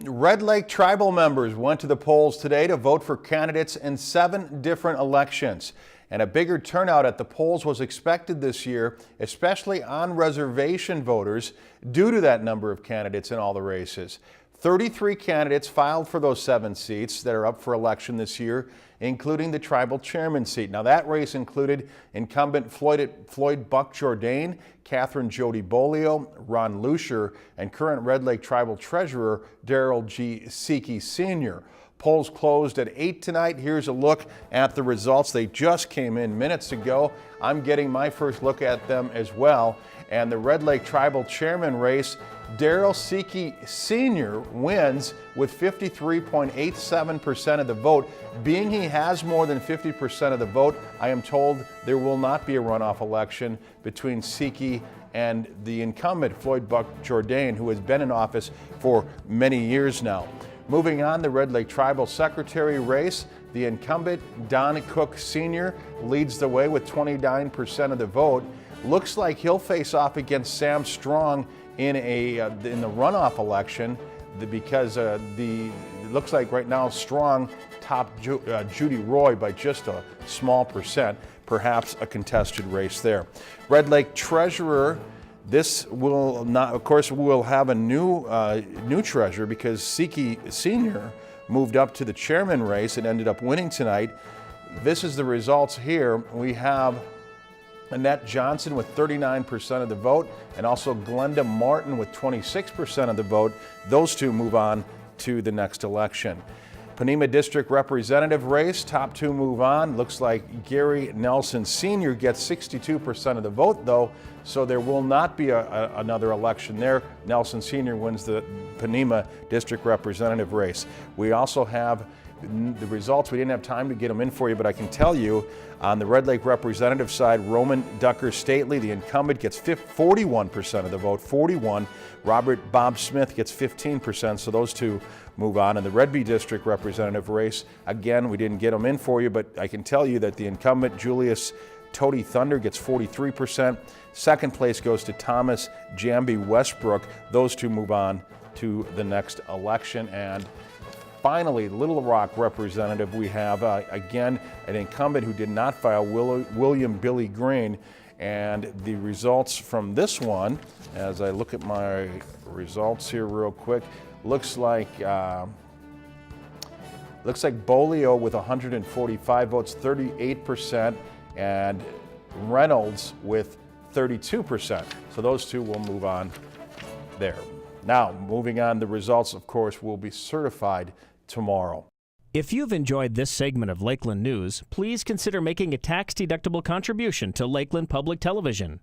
Red Lake tribal members went to the polls today to vote for candidates in 7 different elections. And a bigger turnout at the polls was expected this year, especially on reservation voters, due to that number of candidates in all the races. 33 candidates filed for those 7 seats that are up for election this year, including the tribal chairman seat. Now that race included incumbent Floyd Buck Jourdain, Catherine Jody Bolio, Ron Lucier, and current Red Lake tribal treasurer Daryl G. Seeke Sr. Polls closed at 8 tonight. Here's a look at the results. They just came in minutes ago. I'm getting my first look at them as well. And the Red Lake tribal chairman race, Daryl Seeke Sr. wins with 53.87% of the vote. Being he has more than 50% of the vote, I am told there will not be a runoff election between Seeke and the incumbent Floyd Buck Jourdain, who has been in office for many years now. Moving on, the Red Lake Tribal Secretary race, the incumbent Don Cook Sr. leads the way with 29% of the vote. Looks like he'll face off against Sam Strong in the runoff election because it looks like right now Strong topped Judy Roy by just a small percent, perhaps a contested race there. Red Lake Treasurer, this will not, of course, we'll have a new treasurer because Seeke Sr. moved up to the chairman race and ended up winning tonight. This is the results here. We have Annette Johnson with 39% of the vote, and also Glenda Martin with 26% of the vote. Those two move on to the next election. Ponemah District Representative race, top 2 move on. Looks like Gary Nelson Sr. gets 62% of the vote, though, so there will not be another election there. Nelson Sr. wins the Ponemah District Representative race. We also have the results. We didn't have time to get them in for you, but I can tell you on the Red Lake Representative side, Roman Ducker Stately, the incumbent, gets 41% of the vote, 41. Robert Bob Smith gets 15%, so those two move on. In the Redby District Representative race, again, we didn't get them in for you, but I can tell you that the incumbent, Julius Toady Thunder, gets 43%. Second place goes to Thomas Jamby Westbrook. Those two move on to the next election. And finally, Little Rock representative, we have, again, an incumbent who did not file, William Billy Green. And the results from this one, as I look at my results here real quick, looks like Bolio with 145 votes, 38%, and Reynolds with 32%. So those two will move on there. Now, moving on, the results, of course, will be certified tomorrow. If you've enjoyed this segment of Lakeland News, please consider making a tax-deductible contribution to Lakeland Public Television.